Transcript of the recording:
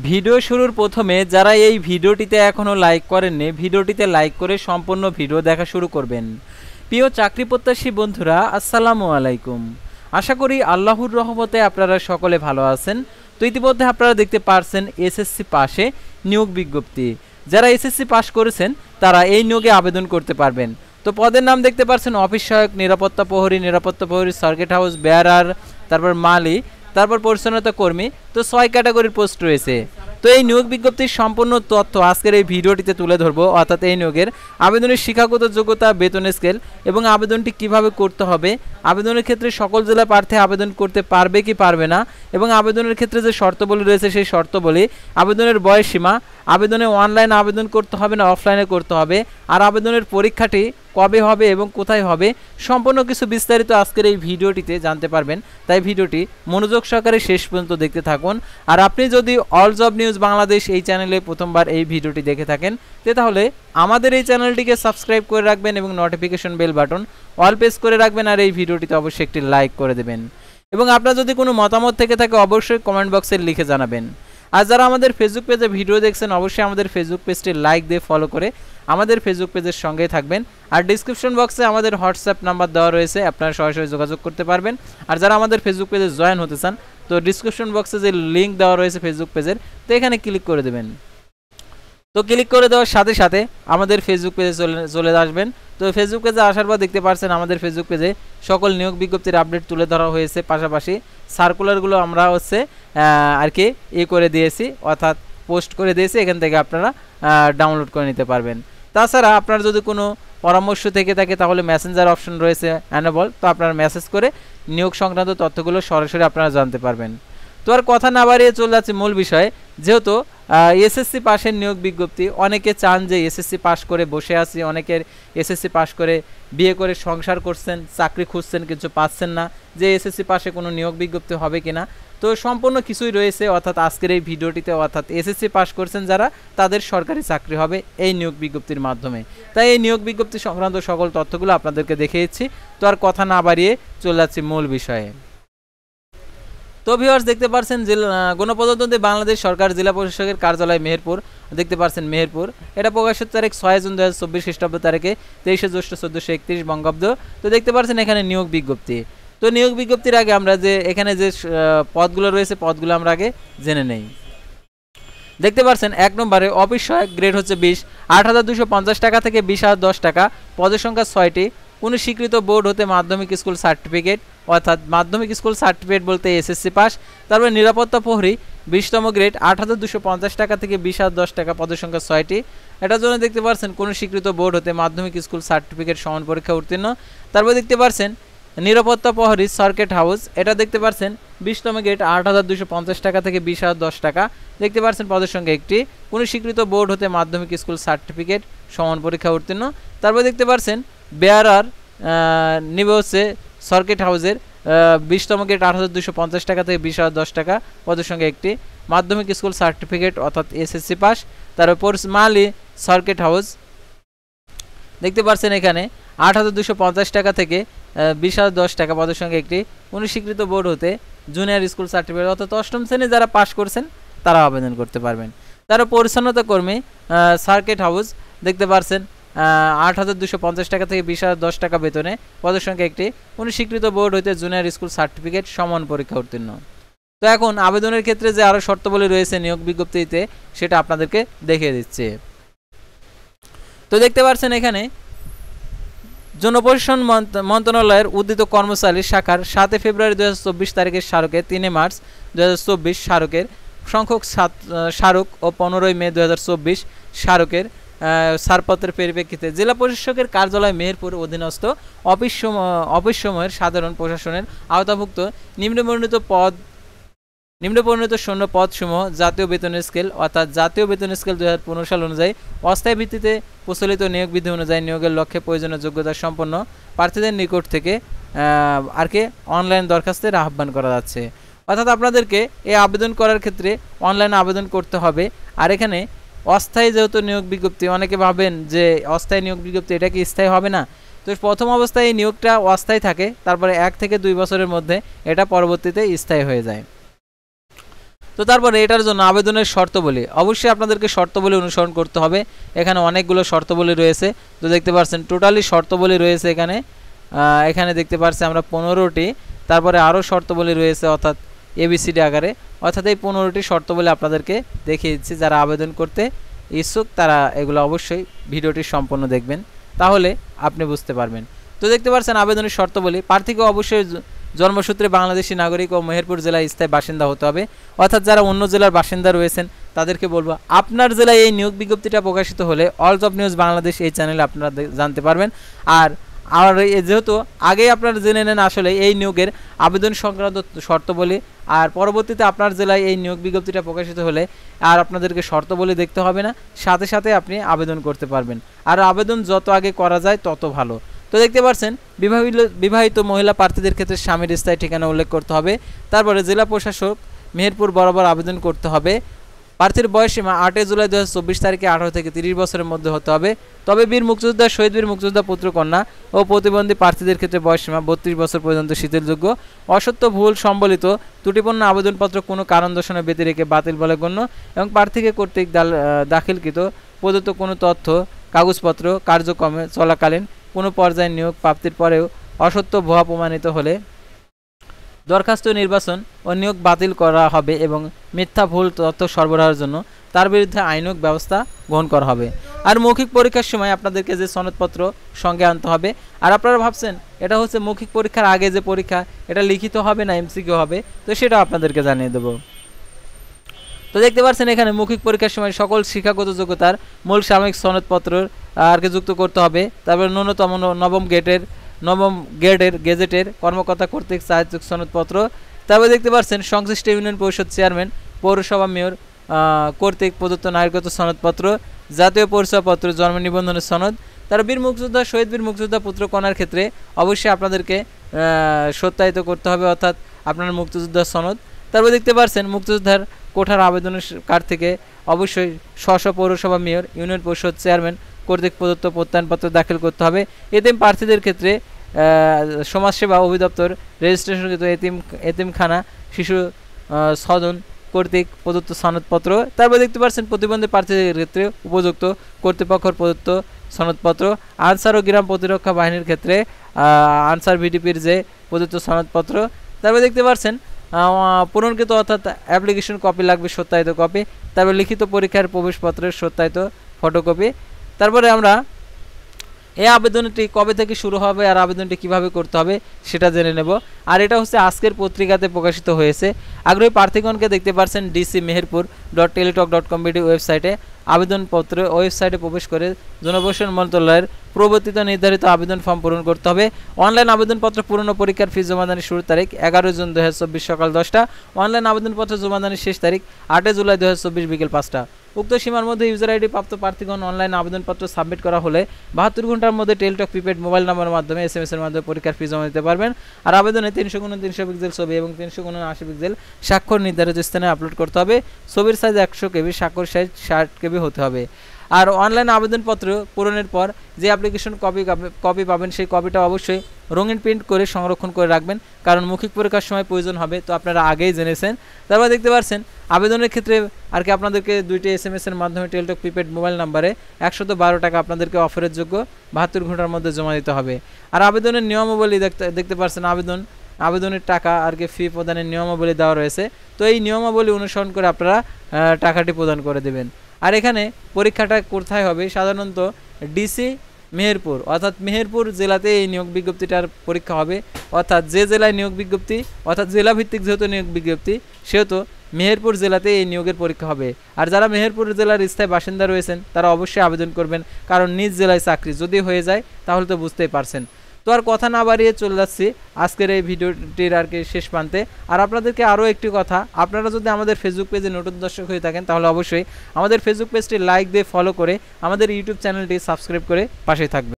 Video শুরুর প্রথমে যারা এই ভিডিওটিতে এখনও লাইক করেননি, ভিডিওটিতে লাইক করে সম্পূর্ণ ভিডিও দেখা শুরু করবেন। প্রিয় চাকরি প্রত্যাশী বন্ধুরা, আসসালামু আলাইকুম। আশা করি আল্লাহর রহমতে আপনারা সকলে ভালো আছেন। তো ইতিমধ্যে আপনারা দেখতে পারছেন এসএসসি পাশে নিয়োগ বিজ্ঞপ্তি। যারা এসএসসি পাস করেছেন তারা এই নিয়োগে আবেদন করতে পারবেন। তো পদের নাম দেখতে পাচ্ছেন অফিস সহায়ক, নিরাপত্তা প্রহরী, সার্কিট হাউস বেয়ারার, তারপর মালি, তারপর পরিচ্ছন্নতা কর্মী। তো 6 ক্যাটাগরির পোস্ট রয়েছে। তো এই নিয়োগ বিজ্ঞপ্তির সম্পূর্ণ তথ্য আজকের এই ভিডিওটিতে তুলে ধরবো। অর্থাৎ এই নিয়োগের আবেদনের শিক্ষাগত যোগ্যতা, বেতন স্কেল এবং আবেদনটি কিভাবে করতে হবে, আবেদনের ক্ষেত্রে সকল জেলা প্রার্থী আবেদন করতে পারবে কি পারবে না, এবং আবেদনের ক্ষেত্রে যে শর্তাবলী রয়েছে সেই শর্তাবলী, আবেদনের বয়স সীমা, আবেদনে অনলাইনে আবেদন করতে হবে না অফলাইনে করতে হবে, আর আবেদনের পরীক্ষাটি কবে হবে এবং কোথায় হবে, সম্পূর্ণ কিছু বিস্তারিত আজকের এই ভিডিওটিতে জানতে পারবেন। তাই ভিডিওটি মনোযোগ সহকারে শেষ পর্যন্ত দেখতে থাকুন। আর আপনি যদি অল জব নিউজ বাংলাদেশ এই চ্যানেলে প্রথমবার এই ভিডিওটি দেখে থাকেন, তাহলে আমাদের এই চ্যানেলটিকে সাবস্ক্রাইব করে রাখবেন এবং notification bell button all press করে রাখবেন। আর এই ভিডিওটিতে অবশ্যই একটি লাইক করে দেবেন এবং আপনার যদি কোনো মতামত থেকে থাকে অবশ্যই কমেন্ট বক্সে লিখে জানাবেন। আর যারা আমাদের ফেসবুক পেজে ভিডিও দেখছেন অবশ্যই আমাদের ফেসবুক পেজটি লাইক দিয়ে ফলো করে আমাদের ফেসবুক পেজের সঙ্গেই থাকবেন। আর ডিসক্রিপশন বক্সে আমাদের হোয়াটসঅ্যাপ নাম্বার দেওয়া রয়েছে, আপনারা সরাসরি যোগাযোগ করতে পারবেন। আর যারা আমাদের ফেসবুক পেজে জয়েন হতে চান, তো ডিসক্রিপশন বক্সে যে লিঙ্ক দেওয়া রয়েছে ফেসবুক পেজের, তো এখানে ক্লিক করে দেবেন। তো ক্লিক করে দেওয়ার সাথে সাথে আমাদের ফেসবুক পেজে চলে আসবেন। তো ফেসবুক পেজে আসার পর দেখতে পাচ্ছেন আমাদের ফেসবুক পেজে সকল নিয়োগ বিজ্ঞপ্তির আপডেট তুলে ধরা হয়েছে। পাশাপাশি সার্কুলারগুলো আমরা আর কি করে দিয়েছি, অর্থাৎ পোস্ট করে দিয়েছি। এখান থেকে আপনারা ডাউনলোড করে নিতে পারবেন। তাছাড়া আপনার যদি কোনো পরামর্শ থেকে থাকে তাহলে মেসেঞ্জার অপশন রয়েছে অ্যানেবল, তো আপনারা মেসেজ করে নিয়োগ সংক্রান্ত তথ্যগুলো সরাসরি আপনারা জানতে পারবেন। তো আর কথা না বাড়িয়ে চলে যাচ্ছে মূল বিষয়ে। যেহেতু এসএসসি পাশের নিয়োগ বিজ্ঞপ্তি, অনেকে চান যে এসএসসি পাস করে বসে আছি, অনেকের এসএসসি পাস করে বিয়ে করে সংসার করছেন, চাকরি খুঁজছেন কিছু পাচ্ছেন না, যে এসএসসি পাশে কোনো নিয়োগ বিজ্ঞপ্তি হবে কিনা। তো সম্পূর্ণ কিছুই রয়েছে, অর্থাৎ আজকের এই ভিডিওটিতে, অর্থাৎ এসএসসি পাস করছেন যারা, তাদের সরকারি চাকরি হবে এই নিয়োগ বিজ্ঞপ্তির মাধ্যমে। তাই এই নিয়োগ বিজ্ঞপ্তি সংক্রান্ত সকল তথ্যগুলো আপনাদেরকে দেখিয়েছি। তো আর কথা না বাড়িয়ে চলে যাচ্ছি মূল বিষয়ে। তো ভিউয়ার্স, দেখতে পাচ্ছেন গণপ্রজাতন্ত্রী বাংলাদেশ সরকার জেলা প্রশাসকের কার্যালয় মেহেরপুর, দেখতে পাচ্ছেন মেহেরপুর। এটা প্রকাশের তারিখ 6 জুন 2024 খ্রিস্টাব্দ তারিখে, 23 জ্যৈষ্ঠ 1431 বঙ্গাব্দ। তো দেখতে পাচ্ছেন এখানে নিয়োগ বিজ্ঞপ্তি। তো নিয়োগ বিজ্ঞপ্তির আগে আমরা যে এখানে যে পদগুলো রয়েছে পদগুলো আমরা আগে জেনে নেই। দেখতে পাচ্ছেন 1 নম্বরে অফিস সহায়ক, গ্রেড হচ্ছে 20, 8,250 টাকা থেকে 20,010 টাকা, পদের সংখ্যা 6টি, কোনো স্বীকৃত বোর্ড হতে মাধ্যমিক স্কুল সার্টিফিকেট, অর্থাৎ মাধ্যমিক স্কুল সার্টিফিকেট বলতে এসএসসি পাস। তারপরে নিরাপত্তা প্রহরী 20তম গ্রেড, 8,250 টাকা থেকে 20,010 টাকা, পদের সংখ্যা 6টি। এটার জন্য দেখতে পাচ্ছেন কোনো স্বীকৃত বোর্ড হতে মাধ্যমিক স্কুল সার্টিফিকেট সমান পরীক্ষা উত্তীর্ণ। তারপরে দেখতে পাচ্ছেন নিরাপত্তা প্রহরী সার্কিট হাউস, এটা দেখতে পাচ্ছেন 20তম গ্রেড, 8,250 টাকা থেকে 20,010 টাকা, দেখতে পাচ্ছেন পদের সংখ্যা 1টি, কোনো স্বীকৃত বোর্ড হতে মাধ্যমিক স্কুল সার্টিফিকেট সমান পরীক্ষা উত্তীর্ণ। তারপরে দেখতে পাচ্ছেন বেয়ারার নিবে হচ্ছে সার্কিট হাউসের 20তম গ্রেড, 8,250 টাকা থেকে 20,010 টাকা, পদের সংখ্যা 1টি, মাধ্যমিক স্কুল সার্টিফিকেট অর্থাৎ এসএসসি পাস। তারপর মালি সার্কিট হাউস, দেখতে পাচ্ছেন এখানে 8,250 টাকা থেকে 20,010 টাকা, পদের সংখ্যা 1টি, কোনো স্বীকৃত বোর্ড হতে জুনিয়র স্কুল সার্টিফিকেট, অর্থাৎ 8ম শ্রেণী যারা পাস করছেন তারা আবেদন করতে পারবেন। তারপর পরিচ্ছন্নতা কর্মী সার্কিট হাউস, দেখতে পাচ্ছেন 8,250 টাকা থেকে 20,010 টাকা বেতনে, পদের সংখ্যা 1টি, কোনো স্বীকৃত বোর্ড হইতে জুনিয়র স্কুল সার্টিফিকেট সমান পরীক্ষা উত্তীর্ণ। তো এখন আবেদনের ক্ষেত্রে যে আরও শর্তাবলী রয়েছে নিয়োগ বিজ্ঞপ্তিতে, সেটা আপনাদেরকে দেখিয়ে দিচ্ছে। তো দেখতে পাচ্ছেন এখানে জনপ্রশাসন মন্ত্রণালয়ের উদ্ধৃত কর্মচারী শাখার 7 ফেব্রুয়ারি 2024 তারিখের স্মারকে 3 মার্চ 2024 স্মারকের সংখ্যক স্মারক ও 15 মে 2024 স্মারকের ছাড়পত্রের পরিপ্রেক্ষিতে জেলা প্রশাসকের কার্যালয় মেহেরপুর অধীনস্থ অফিস সমূহের সাধারণ প্রশাসনের আওতাভুক্ত নিম্নবর্ণিত শূন্য পদসমূহ জাতীয় বেতন স্কেল, অর্থাৎ জাতীয় বেতন স্কেল 2015 সাল অনুযায়ী অস্থায়ী ভিত্তিতে প্রচলিত নিয়োগ বিধি অনুযায়ী নিয়োগের লক্ষ্যে প্রয়োজনীয় যোগ্যতা সম্পন্ন প্রার্থীদের নিকট থেকে অনলাইন দরখাস্তের আহ্বান করা যাচ্ছে। অর্থাৎ আপনাদেরকে এই আবেদন করার ক্ষেত্রে অনলাইনে আবেদন করতে হবে। আর এখানে অস্থায়ী যেহেতু নিয়োগ বিজ্ঞপ্তি, অনেকে ভাবেন যে অস্থায়ী নিয়োগ বিজ্ঞপ্তি এটা কি স্থায়ী হবে না। তো প্রথম অবস্থায় এই নিয়োগটা অস্থায়ী থাকে, তারপরে 1 থেকে 2 বছরের মধ্যে এটা পরবর্তীতে স্থায়ী হয়ে যায়। তো তারপরে এটার জন্য আবেদনের শর্তাবলী, অবশ্যই আপনাদেরকে শর্তাবলী অনুসরণ করতে হবে। এখানে অনেকগুলো শর্তাবলী রয়েছে, তো দেখতে পাচ্ছেন টোটালি শর্তাবলী রয়েছে এখানে দেখতে পাচ্ছি আমরা 15টি। তারপরে আরও শর্তাবলী রয়েছে অর্থাৎ ABCD আকারে, অর্থাৎ এই 15টি শর্তাবলী আপনাদেরকে দেখিয়ে দিচ্ছি। যারা আবেদন করতে ইচ্ছুক তারা এগুলো অবশ্যই ভিডিওটি সম্পূর্ণ দেখবেন, তাহলে আপনি বুঝতে পারবেন। তো দেখতে পাচ্ছেন আবেদনের শর্তাবলী, প্রার্থীকে অবশ্যই জন্মসূত্রে বাংলাদেশি নাগরিক ও মেহেরপুর জেলায় স্থায়ী বাসিন্দা হতে হবে। অর্থাৎ যারা অন্য জেলার বাসিন্দা রয়েছেন তাদেরকে বলবো, আপনার জেলায় এই নিয়োগ বিজ্ঞপ্তিটা প্রকাশিত হলে অল জব নিউজ বাংলাদেশ এই চ্যানেলে আপনারা জানতে পারবেন। আর যেহেতু আগেই আপনারা জেনে নেন আসলে এই নিয়োগের আবেদন সংক্রান্ত শর্তাবলী, আর পরবর্তীতে আপনার জেলায় এই নিয়োগ বিজ্ঞপ্তিটা প্রকাশিত হলে আর আপনাদেরকে শর্তাবলী দেখতে হবে না, সাথে সাথে আপনি আবেদন করতে পারবেন। আর আবেদন যত আগে করা যায় তত ভালো। তো দেখতে পাচ্ছেন বিবাহিত মহিলা প্রার্থীদের ক্ষেত্রে স্বামীর স্থায়ী ঠিকানা উল্লেখ করতে হবে। তারপরে জেলা প্রশাসক মেহেরপুর বরাবর আবেদন করতে হবে। প্রার্থীর বয়সসীমা 8 জুলাই 2024 তারিখে 18 থেকে 30 বছরের মধ্যে হতে হবে। তবে বীর মুক্তিযোদ্ধা, শহীদ বীর মুক্তিযোদ্ধা পুত্র কন্যা ও প্রতিবন্ধী প্রার্থীদের ক্ষেত্রে বয়সসীমা 32 বছর পর্যন্ত শিথিলযোগ্য। অসত্য ভুল সম্বলিত ত্রুটিপূর্ণ আবেদনপত্র কোনো কারণ দর্শানো ব্যতি রেখে বাতিল বলে গণ্য এবং প্রার্থীকে কর্তৃক দাখিলকৃত প্রদত্ত কোনো তথ্য কাগজপত্র কার্যক্রমে চলাকালীন কোনো পর্যায়ে নিয়োগ প্রাপ্তির পরেও অসত্য ভুয়া প্রমাণিত হলে দরখাস্ত নির্বাচন ও নিয়োগ বাতিল করা হবে এবং মিথ্যা ভুল তথ্য সরবরাহের জন্য তার বিরুদ্ধে আইনক ব্যবস্থা গ্রহণ করা হবে। আর মৌখিক পরীক্ষার সময় আপনাদেরকে যে সনদপত্র সঙ্গে আনতে হবে। আর আপনারা ভাবছেন এটা হচ্ছে মৌখিক পরীক্ষার আগে যে পরীক্ষা, এটা লিখিত হবে না MCQ হবে, তো সেটা আপনাদেরকে জানিয়ে দেবো। তো দেখতে পাচ্ছেন এখানে মৌখিক পরীক্ষার সময় সকল শিক্ষাগত যোগ্যতার মূল সাময়িক সনদপত্র আরকে যুক্ত করতে হবে। তারপরে ন্যূনতম নবম গ্রেডের গেজেটের কর্মকর্তা কর্তৃক সাহায্যক সনদপত্র। তারপরে দেখতে পাচ্ছেন সংশ্লিষ্ট ইউনিয়ন পরিষদ চেয়ারম্যান, পৌরসভা মেয়র কর্তৃক প্রদত্ত নাগরিকত্ব সনদপত্র, জাতীয় পরিচয়পত্র, জন্ম নিবন্ধনের সনদ। তারা বীর মুক্তিযোদ্ধা, শহীদ বীর মুক্তিযোদ্ধা পুত্র কন্যার ক্ষেত্রে অবশ্যই আপনাদেরকে সত্যায়িত করতে হবে, অর্থাৎ আপনার মুক্তিযোদ্ধার সনদ। তারপর দেখতে পাচ্ছেন মুক্তিযোদ্ধার কোঠার আবেদনের কার্ড থেকে অবশ্যই স্ব পৌরসভা মেয়র, ইউনিয়ন পরিষদ চেয়ারম্যান কর্তৃক প্রদত্ত প্রত্যয়নপত্র দাখিল করতে হবে। এতিম প্রার্থীদের ক্ষেত্রে সমাজসেবা অধিদপ্তর রেজিস্ট্রেশনকৃত এতিমখানা শিশু সদন কর্তৃক প্রদত্ত সনদপত্র। তারপর দেখতে পাচ্ছেন প্রতিবন্ধী প্রার্থীদের ক্ষেত্রে উপযুক্ত কর্তৃপক্ষের প্রদত্ত সনদপত্র। আনসার ও গ্রাম প্রতিরক্ষা বাহিনীর ক্ষেত্রে আনসার ভিডিপির যে প্রদত্ত সনদপত্র। তারপর দেখতে পাচ্ছেন পূরণকৃত অর্থাৎ অ্যাপ্লিকেশন কপি লাগবে, সত্যায়িত কপি। তারপর লিখিত পরীক্ষার প্রবেশপত্রের সত্যায়িত ফটোকপি। তারপরে আমরা এই আবেদনটি কবে থেকে শুরু হবে আর আবেদনটি কিভাবে করতে হবে সেটা জেনে নেব। আর এটা হচ্ছে আজকের পত্রিকাতে প্রকাশিত হয়েছে। আগ্রহী প্রার্থীগণকে দেখতে পাচ্ছেন dcmeherpur.teletalk.com ওয়েবসাইটে আবেদনপত্র ওয়েবসাইটে প্রবেশ করে জনপ্রশাসন মন্ত্রণালয়ের প্রবর্তিত নির্ধারিত আবেদন ফর্ম পূরণ করতে হবে। অনলাইন আবেদনপত্র পূরণ পরীক্ষার ফি জমাদানের শুরুর তারিখ 11 জুন 2024 সকাল 10টা। অনলাইন আবেদনপত্র জমাদানের শেষ তারিখ 8 জুলাই 2024 বিকেল 5টা। উক্ত সীমার মধ্যে ইউজার আইডি প্রাপ্ত প্রার্থীগণ অনলাইন আবেদনপত্র সাবমিট করা হলে 72 ঘন্টার মধ্যে টেলিটক প্রিপেড মোবাইল নম্বরের মাধ্যমে SMS এর মাধ্যমে পরীক্ষার ফি জমা দিতে পারবেন। আর আবেদনে 300x300 পিক্সেল ছবি এবং 300x80 পিক্সেল স্বাক্ষর নির্ধারিত স্থানে আপলোড করতে হবে। ছবির সাইজ 100 KB, স্বাক্ষর সাইজ 60 KB হতে হবে। আর অনলাইন আবেদনপত্র পূরণের পর যে অ্যাপ্লিকেশন কপি পাবেন সেই কপিটা অবশ্যই রঙিন প্রিন্ট করে সংরক্ষণ করে রাখবেন, কারণ মৌখিক পরীক্ষার সময় প্রয়োজন হবে, তো আপনারা আগেই জেনেছেন। তারপর দেখতে পাচ্ছেন আবেদনের ক্ষেত্রে আর কি আপনাদেরকে 2টি SMS এর মাধ্যমে টেলিটক প্রিপেড মোবাইল নাম্বারে 112 টাকা আপনাদেরকে অফারের যোগ্য 72 ঘন্টার মধ্যে জমা দিতে হবে। আর আবেদনের নিয়মাবলী দেখতে পাচ্ছেন আবেদনের টাকা আর কি ফি প্রদানের নিয়মাবলী দেওয়া রয়েছে। তো এই নিয়মাবলী অনুসরণ করে আপনারা টাকাটি প্রদান করে দেবেন। আর এখানে পরীক্ষাটা কোথায় হবে, সাধারণত DC মেহেরপুর অর্থাৎ মেহেরপুর জেলাতে এই নিয়োগ বিজ্ঞপ্তিটার পরীক্ষা হবে। অর্থাৎ যে জেলায় নিয়োগ বিজ্ঞপ্তি অর্থাৎ জেলাভিত্তিক যেহেতু নিয়োগ বিজ্ঞপ্তি, সেহেতু মেহেরপুর জেলাতে এই নিয়োগের পরীক্ষা হবে। আর যারা মেহেরপুর জেলার স্থায়ী বাসিন্দা রয়েছেন তারা অবশ্যই আবেদন করবেন, কারণ নিজ জেলায় চাকরি যদি হয়ে যায় তাহলে তো বুঝতেই পারছেন। তো আর কথা না বাড়িয়ে চলে যাচ্ছি আজকের এই ভিডিওটির আর কি শেষ প্রান্তে। আর আপনাদেরকে আরও একটি কথা, আপনারা যদি আমাদের ফেসবুক পেজে নতুন দর্শক হয়ে থাকেন তাহলে অবশ্যই আমাদের ফেসবুক পেজটি লাইক দিয়ে ফলো করে আমাদের ইউটিউব চ্যানেলটি সাবস্ক্রাইব করে পাশেই থাকবেন।